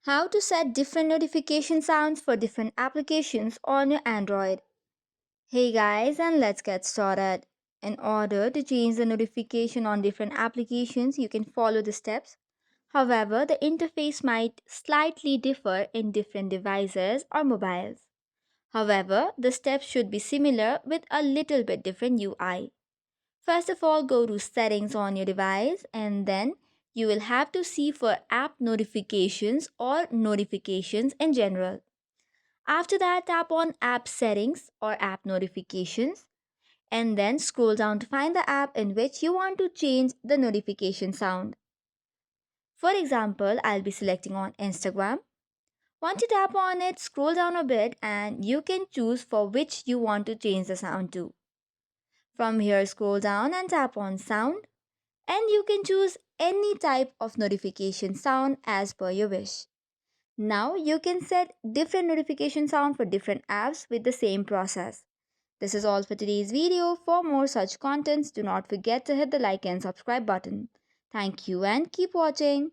How to set different notification sounds for different applications on your Android. Hey guys, and let's get started. In order to change the notification on different applications, you can follow the steps. However, the interface might slightly differ in different devices or mobiles. However, the steps should be similar with a little bit different UI. First of all, go to settings on your device and then you will have to see for app notifications or notifications in general. After that, tap on app settings or app notifications and then scroll down to find the app in which you want to change the notification sound. For example, I'll be selecting on Instagram. Once you tap on it, scroll down a bit and you can choose for which you want to change the sound to. From here, scroll down and tap on sound and you can choose any type of notification sound as per your wish. Now you can set different notification sound for different apps with the same process. This is all for today's video. For more such contents, do not forget to hit the like and subscribe button. Thank you and keep watching.